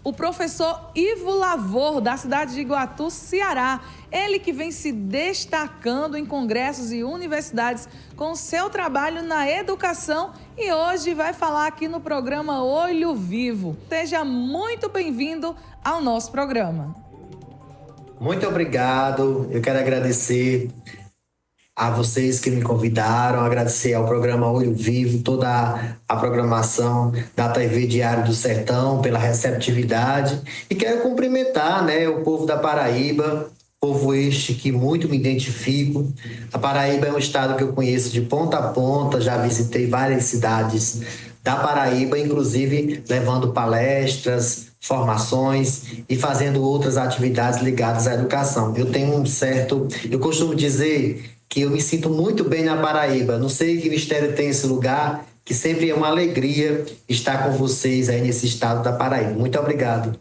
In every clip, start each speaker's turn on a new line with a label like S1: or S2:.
S1: o professor Ivo Lavor, da cidade de Iguatu, Ceará. Ele que vem se destacando em congressos e universidades com seu trabalho na educação e hoje vai falar aqui no programa Olho Vivo. Seja muito bem-vindo ao nosso programa.
S2: Muito obrigado. Eu quero agradecer a vocês que me convidaram, agradecer ao programa Olho Vivo, toda a programação da TV Diário do Sertão pela receptividade e quero cumprimentar, o povo da Paraíba, povo este que muito me identifico. A Paraíba é um estado que eu conheço de ponta a ponta, já visitei várias cidades da Paraíba, inclusive levando palestras, formações e fazendo outras atividades ligadas à educação. Eu costumo dizer que eu me sinto muito bem na Paraíba. Não sei que mistério tem esse lugar, que sempre é uma alegria estar com vocês aí nesse estado da Paraíba. Muito obrigado.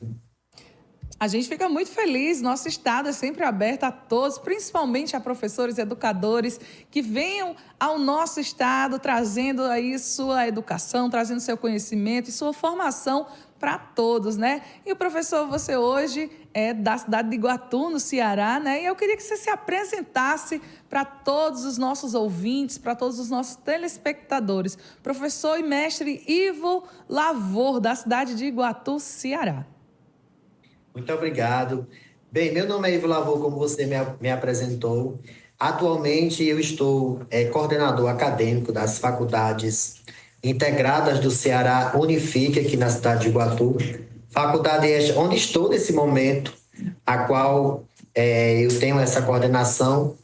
S1: A gente fica muito feliz, nosso estado é sempre aberto a todos, principalmente a professores e educadores que venham ao nosso estado trazendo aí sua educação, trazendo seu conhecimento e sua formação para todos, né? E o professor, você hoje é da cidade de Iguatu, no Ceará, né? E eu queria que você se apresentasse para todos os nossos ouvintes, para todos os nossos telespectadores. Professor e mestre Ivo Lavor, da cidade de Iguatu, Ceará.
S2: Muito obrigado. Bem, meu nome é Ivo Lavor, como você me apresentou. Atualmente eu estou coordenador acadêmico das faculdades integradas do Ceará Unifique, aqui na cidade de Iguatu. Faculdade esta onde estou nesse momento, a qual eu tenho essa coordenação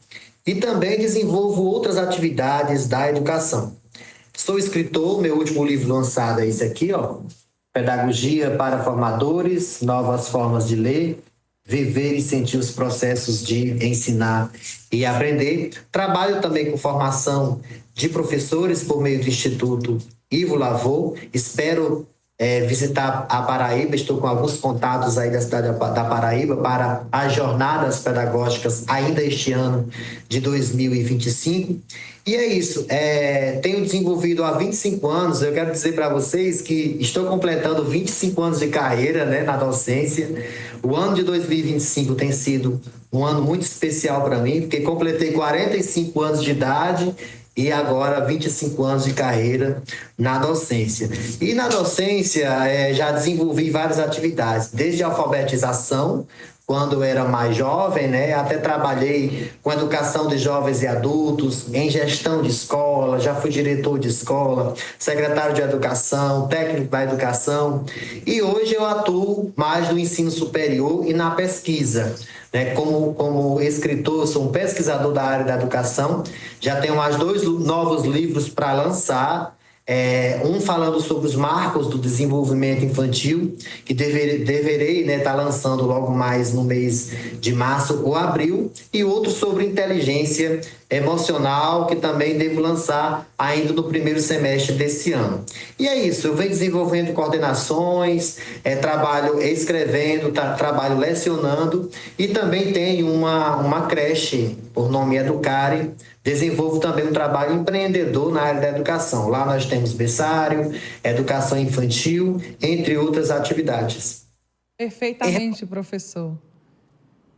S2: e também desenvolvo outras atividades da educação. Sou escritor, meu último livro lançado é esse aqui, Pedagogia para Formadores, Novas Formas de Ler, Viver e Sentir os Processos de Ensinar e Aprender. Trabalho também com formação de professores por meio do Instituto Ivo Lavor. Espero visitar a Paraíba, estou com alguns contatos aí da cidade da Paraíba para as jornadas pedagógicas ainda este ano de 2025. E é isso, tenho desenvolvido há 25 anos, eu quero dizer para vocês que estou completando 25 anos de carreira na docência. O ano de 2025 tem sido um ano muito especial para mim, porque completei 45 anos de idade e agora 25 anos de carreira na docência. E na docência já desenvolvi várias atividades, desde a alfabetização, quando eu era mais jovem, até trabalhei com educação de jovens e adultos, em gestão de escola, já fui diretor de escola, secretário de educação, técnico da educação, e hoje eu atuo mais no ensino superior e na pesquisa. Como escritor, sou um pesquisador da área da educação, já tenho mais 2 novos livros para lançar, um falando sobre os marcos do desenvolvimento infantil, que deverei estar lançando logo mais no mês de março ou abril, e outro sobre inteligência emocional, que também devo lançar ainda no primeiro semestre desse ano. E é isso, eu venho desenvolvendo coordenações, trabalho escrevendo, trabalho lecionando, e também tenho uma creche, por nome Educare. Desenvolvo também um trabalho empreendedor na área da educação. Lá nós temos berçário, educação infantil, entre outras atividades.
S1: Perfeitamente, professor.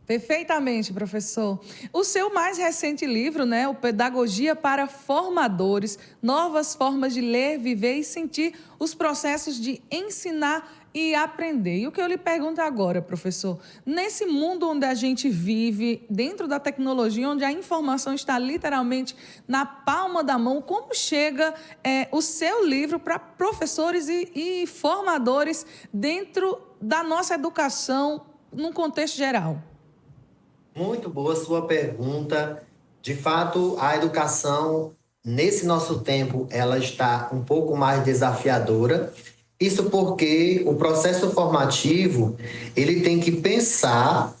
S1: Perfeitamente, professor. O seu mais recente livro, o Pedagogia para Formadores, Novas Formas de Ler, Viver e Sentir os Processos de Ensinar e Aprender. E o que eu lhe pergunto agora, professor, nesse mundo onde a gente vive, dentro da tecnologia, onde a informação está literalmente na palma da mão, como chega o seu livro para professores e formadores dentro da nossa educação, num contexto geral?
S2: Muito boa sua pergunta. De fato, a educação, nesse nosso tempo, ela está um pouco mais desafiadora. Isso porque o processo formativo, ele tem que pensar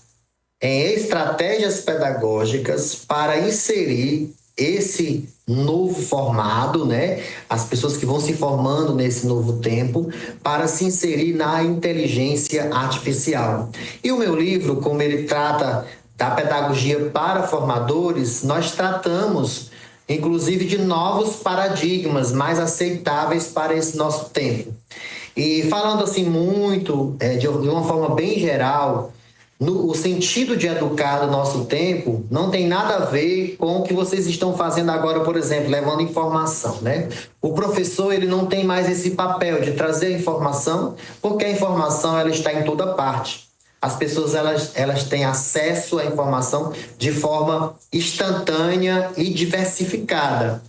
S2: em estratégias pedagógicas para inserir esse novo formado, as pessoas que vão se formando nesse novo tempo, para se inserir na inteligência artificial. E o meu livro, como ele trata da pedagogia para formadores, nós tratamos, inclusive, de novos paradigmas mais aceitáveis para esse nosso tempo. E falando assim muito, de uma forma bem geral, o sentido de educar do nosso tempo não tem nada a ver com o que vocês estão fazendo agora, por exemplo, levando informação, né? O professor, ele não tem mais esse papel de trazer a informação, porque a informação ela está em toda parte. As pessoas elas têm acesso à informação de forma instantânea e diversificada.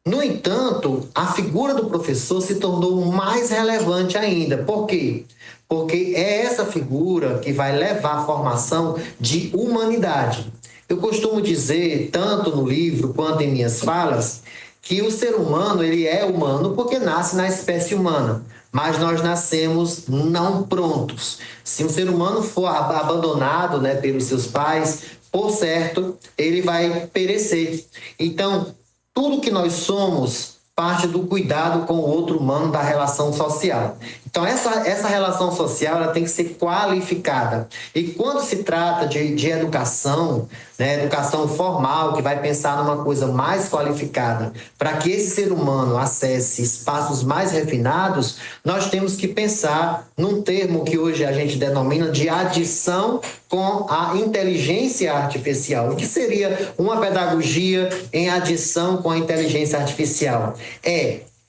S2: No entanto, a figura do professor se tornou mais relevante ainda. Por quê? Porque é essa figura que vai levar à formação de humanidade. Eu costumo dizer, tanto no livro quanto em minhas falas, que o ser humano ele é humano porque nasce na espécie humana, mas nós nascemos não prontos. Se um ser humano for abandonado, né, pelos seus pais, por certo, ele vai perecer. Então, tudo que nós somos parte do cuidado com o outro humano, da relação social. Então, essa relação social ela tem que ser qualificada. E quando se trata de educação, né, educação formal, que vai pensar numa coisa mais qualificada, para que esse ser humano acesse espaços mais refinados, nós temos que pensar num termo que hoje a gente denomina de adição com a inteligência artificial. O que seria uma pedagogia em adição com a inteligência artificial?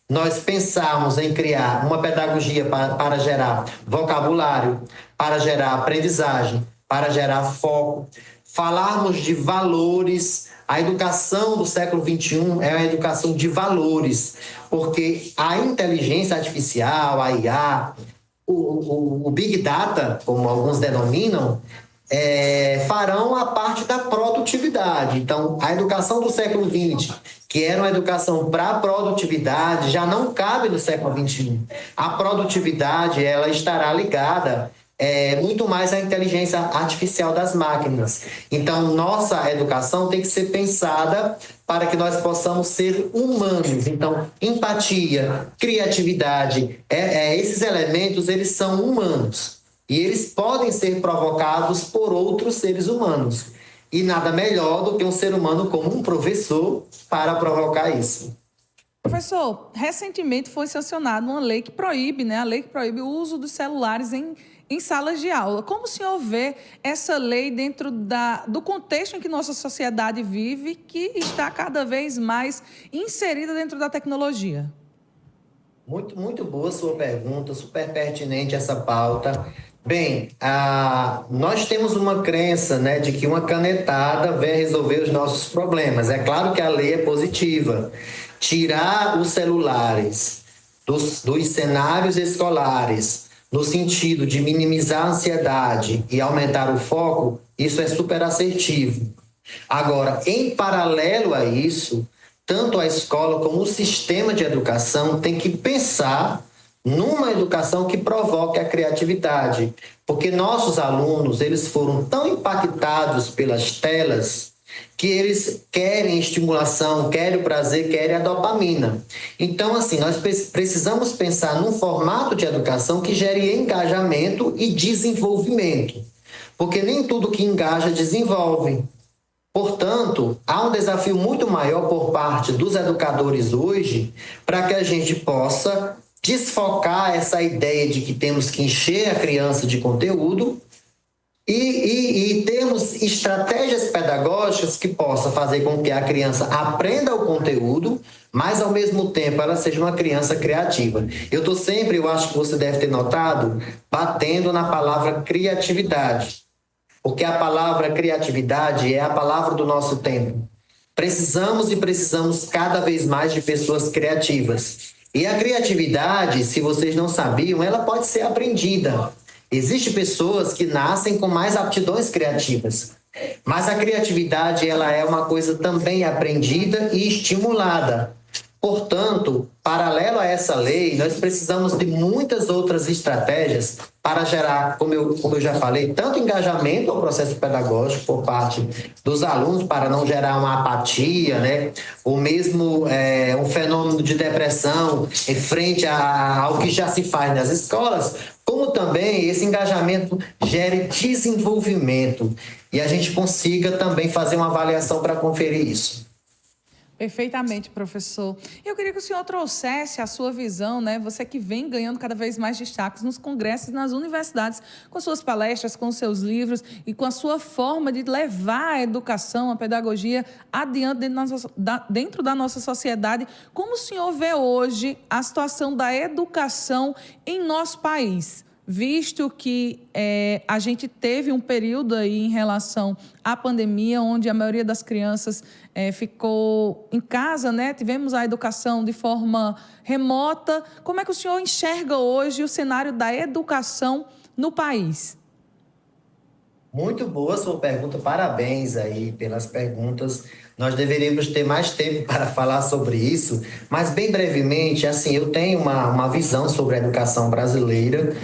S2: Nós pensarmos em criar uma pedagogia para gerar vocabulário, para gerar aprendizagem, para gerar foco, falarmos de valores. A educação do século XXI é uma educação de valores, porque a inteligência artificial, a IA, o Big Data, como alguns denominam, farão a parte da produtividade. Então, a educação do século XX, que era uma educação para a produtividade, já não cabe no século XXI. A produtividade ela estará ligada muito mais à inteligência artificial das máquinas. Então, nossa educação tem que ser pensada para que nós possamos ser humanos. Então, empatia, criatividade, esses elementos, eles são humanos. E eles podem ser provocados por outros seres humanos. E nada melhor do que um ser humano como um professor para provocar isso.
S1: Professor, recentemente foi sancionada uma lei que proíbe, né? A lei que proíbe o uso dos celulares em salas de aula. Como o senhor vê essa lei dentro do contexto em que nossa sociedade vive, que está cada vez mais inserida dentro da tecnologia?
S2: Muito, muito boa sua pergunta, super pertinente essa pauta. Bem, nós temos uma crença, né, de que uma canetada vai resolver os nossos problemas. É claro que a lei é positiva. Tirar os celulares dos cenários escolares, no sentido de minimizar a ansiedade e aumentar o foco, isso é super assertivo. Agora, em paralelo a isso, tanto a escola como o sistema de educação tem que pensar numa educação que provoque a criatividade, porque nossos alunos, eles foram tão impactados pelas telas que eles querem estimulação, querem o prazer, querem a dopamina. Então, assim, nós precisamos pensar num formato de educação que gere engajamento e desenvolvimento, porque nem tudo que engaja desenvolve. Portanto, há um desafio muito maior por parte dos educadores hoje para que a gente possa desfocar essa ideia de que temos que encher a criança de conteúdo e termos estratégias pedagógicas que possam fazer com que a criança aprenda o conteúdo, mas ao mesmo tempo ela seja uma criança criativa. Eu estou sempre, eu acho que você deve ter notado, batendo na palavra criatividade. Porque a palavra criatividade é a palavra do nosso tempo. Precisamos cada vez mais de pessoas criativas. E a criatividade, se vocês não sabiam, ela pode ser aprendida. Existem pessoas que nascem com mais aptidões criativas. Mas a criatividade, ela é uma coisa também aprendida e estimulada. Portanto, paralelo a essa lei, nós precisamos de muitas outras estratégias para gerar, como eu já falei, tanto engajamento ao processo pedagógico por parte dos alunos, para não gerar uma apatia, né? Ou mesmo um fenômeno de depressão em frente ao que já se faz nas escolas, como também esse engajamento gere desenvolvimento e a gente consiga também fazer uma avaliação para conferir isso.
S1: Perfeitamente, professor. Eu queria que o senhor trouxesse a sua visão, né? Você que vem ganhando cada vez mais destaques nos congressos e nas universidades, com suas palestras, com seus livros e com a sua forma de levar a educação, a pedagogia adiante dentro da nossa sociedade. Como o senhor vê hoje a situação da educação em nosso país? Visto que a gente teve um período aí em relação à pandemia, onde a maioria das crianças ficou em casa, né? Tivemos a educação de forma remota. Como é que o senhor enxerga hoje o cenário da educação no país?
S2: Muito boa sua pergunta, parabéns aí pelas perguntas. Nós deveríamos ter mais tempo para falar sobre isso, mas bem brevemente, assim, eu tenho uma visão sobre a educação brasileira.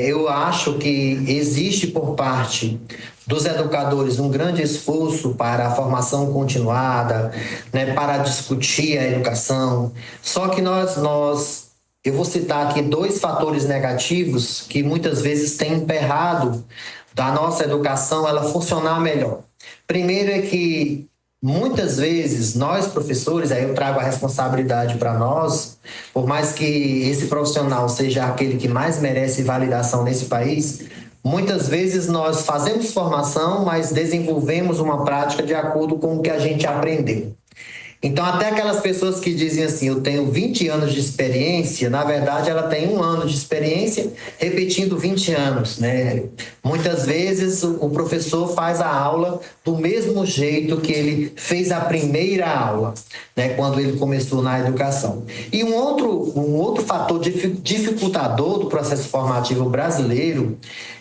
S2: Eu acho que existe por parte dos educadores um grande esforço para a formação continuada, né, para discutir a educação. Só que eu vou citar aqui dois fatores negativos que muitas vezes têm emperrado da nossa educação ela funcionar melhor. Primeiro é que muitas vezes nós professores, aí eu trago a responsabilidade para nós, por mais que esse profissional seja aquele que mais merece validação nesse país, muitas vezes nós fazemos formação, mas desenvolvemos uma prática de acordo com o que a gente aprendeu. Então, até aquelas pessoas que dizem assim, eu tenho 20 anos de experiência, na verdade, ela tem 1 ano de experiência repetindo 20 anos, né? Muitas vezes, o professor faz a aula do mesmo jeito que ele fez a primeira aula, né? Quando ele começou na educação. E um outro fator dificultador do processo formativo brasileiro,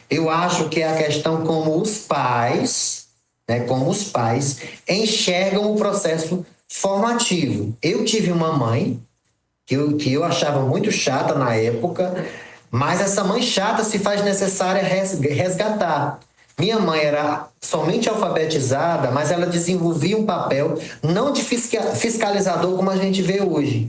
S2: eu acho que é a questão como os pais, né? Como os pais enxergam o processo formativo. Eu tive uma mãe que eu achava muito chata na época, mas essa mãe chata se faz necessária resgatar. Minha mãe era somente alfabetizada, mas ela desenvolvia um papel não de fiscalizador como a gente vê hoje.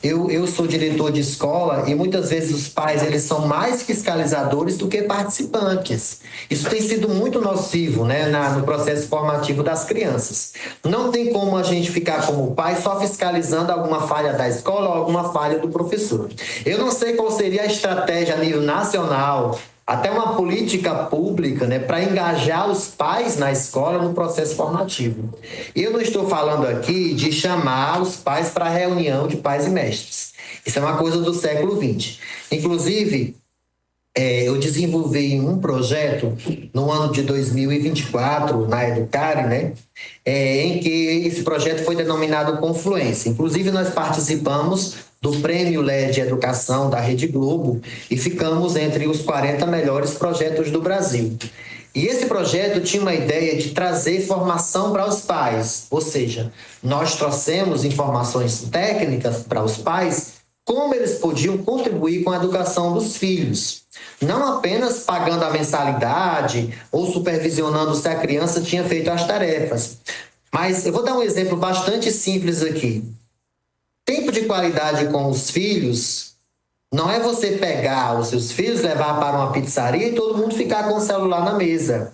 S2: Eu sou diretor de escola e muitas vezes os pais eles são mais fiscalizadores do que participantes. Isso tem sido muito nocivo, né, no processo formativo das crianças. Não tem como a gente ficar como pai só fiscalizando alguma falha da escola ou alguma falha do professor. Eu não sei qual seria a estratégia a nível nacional, até uma política pública, né, para engajar os pais na escola no processo formativo. Eu não estou falando aqui de chamar os pais para reunião de pais e mestres. Isso é uma coisa do século XX. Inclusive, eu desenvolvi um projeto no ano de 2024, na Educare, né, em que esse projeto foi denominado Confluência. Inclusive, nós participamos do Prêmio LED Educação da Rede Globo e ficamos entre os 40 melhores projetos do Brasil. E esse projeto tinha uma ideia de trazer formação para os pais, ou seja, nós trouxemos informações técnicas para os pais, como eles podiam contribuir com a educação dos filhos. Não apenas pagando a mensalidade ou supervisionando se a criança tinha feito as tarefas. Mas eu vou dar um exemplo bastante simples aqui. Tempo de qualidade com os filhos não é você pegar os seus filhos, levar para uma pizzaria e todo mundo ficar com o celular na mesa.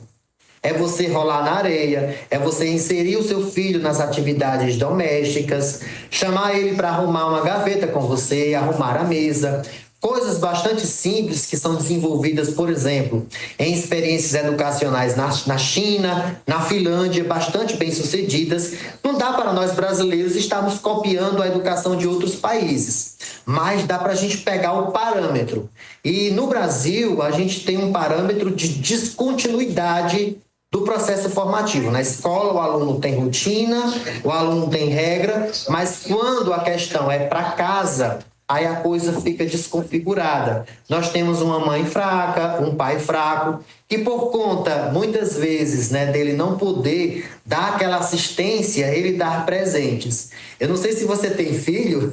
S2: É você rolar na areia, é você inserir o seu filho nas atividades domésticas, chamar ele para arrumar uma gaveta com você, arrumar a mesa. Coisas bastante simples que são desenvolvidas, por exemplo, em experiências educacionais na China, na Finlândia, bastante bem-sucedidas. Não dá para nós brasileiros estarmos copiando a educação de outros países, mas dá para a gente pegar o parâmetro. E no Brasil, a gente tem um parâmetro de descontinuidade do processo formativo. Na escola, o aluno tem rotina, o aluno tem regra, mas quando a questão é para casa, aí a coisa fica desconfigurada. Nós temos uma mãe fraca, um pai fraco, que por conta, muitas vezes, né, dele não poder dar aquela assistência, ele dar presentes. Eu não sei se você tem filho,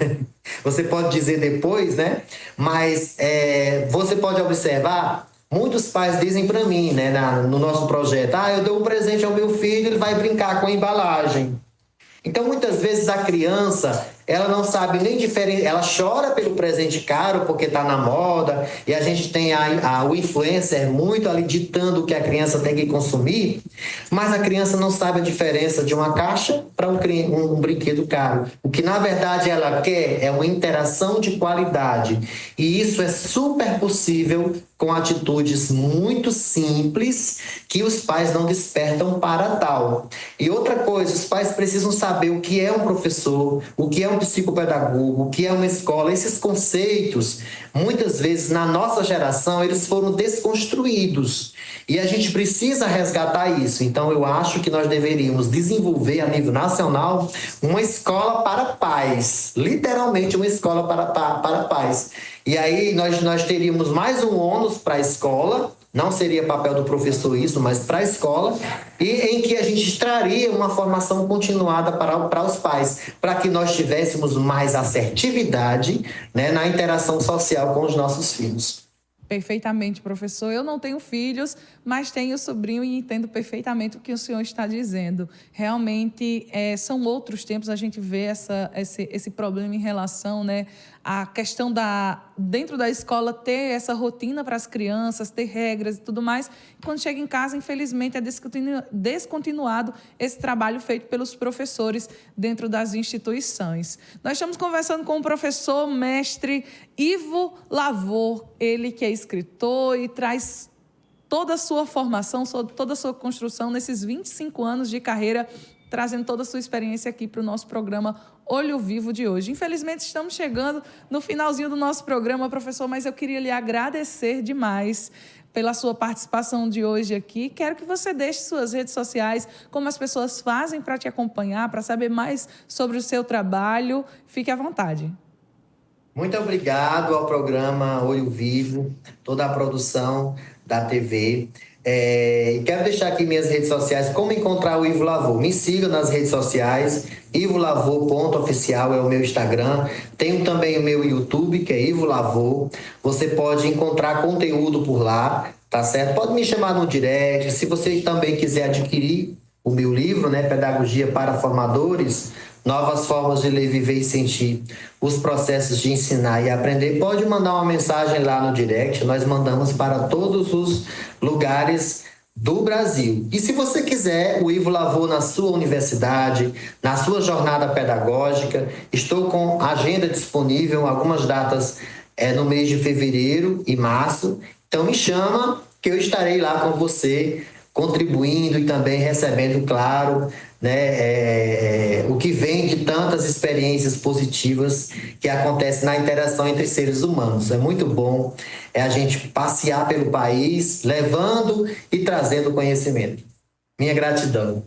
S2: você pode dizer depois, né? Mas você pode observar, muitos pais dizem para mim, né, no nosso projeto, eu dou um presente ao meu filho, ele vai brincar com a embalagem. Então, muitas vezes a criança, ela não sabe nem diferenciar, ela chora pelo presente caro porque está na moda, e a gente tem o influencer muito ali ditando o que a criança tem que consumir, mas a criança não sabe a diferença de uma caixa para um brinquedo caro. O que na verdade ela quer é uma interação de qualidade, e isso é super possível com atitudes muito simples que os pais não despertam para tal. E outra coisa, os pais precisam saber o que é um professor, o que é um psicopedagogo, o que é uma escola. Esses conceitos, muitas vezes na nossa geração, eles foram desconstruídos. E a gente precisa resgatar isso. Então, eu acho que nós deveríamos desenvolver a nível nacional uma escola para pais, literalmente uma escola para pais. E aí nós teríamos mais um ônus para a escola, não seria papel do professor isso, mas para a escola, e em que a gente traria uma formação continuada para os pais, para que nós tivéssemos mais assertividade, né, na interação social com os nossos filhos.
S1: Perfeitamente, professor. Eu não tenho filhos, mas tenho sobrinho e entendo perfeitamente o que o senhor está dizendo. Realmente, são outros tempos, a gente vê esse problema em relação, né, à questão dentro da escola, ter essa rotina para as crianças, ter regras e tudo mais. Quando chega em casa, infelizmente, é descontinuado esse trabalho feito pelos professores dentro das instituições. Nós estamos conversando com o professor mestre Ivo Lavor, ele que é escritor e traz toda a sua formação, toda a sua construção nesses 25 anos de carreira, trazendo toda a sua experiência aqui para o nosso programa Olho Vivo de hoje. Infelizmente, estamos chegando no finalzinho do nosso programa, professor, mas eu queria lhe agradecer demais pela sua participação de hoje aqui. Quero que você deixe suas redes sociais, como as pessoas fazem para te acompanhar, para saber mais sobre o seu trabalho. Fique à vontade.
S2: Muito obrigado ao programa Olho Vivo, toda a produção da TV. E quero deixar aqui minhas redes sociais, como encontrar o Ivo Lavor. Me siga nas redes sociais, ivolavor.oficial é o meu Instagram. Tenho também o meu YouTube, que é Ivo Lavor. Você pode encontrar conteúdo por lá, tá certo? Pode me chamar no direct. Se você também quiser adquirir o meu livro, né, Pedagogia para Formadores, Novas Formas de Ler, Viver e Sentir, os processos de ensinar e aprender, pode mandar uma mensagem lá no direct, nós mandamos para todos os lugares do Brasil. E se você quiser o Ivo Lavor na sua universidade, na sua jornada pedagógica, estou com agenda disponível, algumas datas no mês de fevereiro e março, então me chama que eu estarei lá com você, contribuindo e também recebendo, claro, né, o que vem de tantas experiências positivas que acontecem na interação entre seres humanos. É muito bom a gente passear pelo país, levando e trazendo conhecimento. Minha gratidão.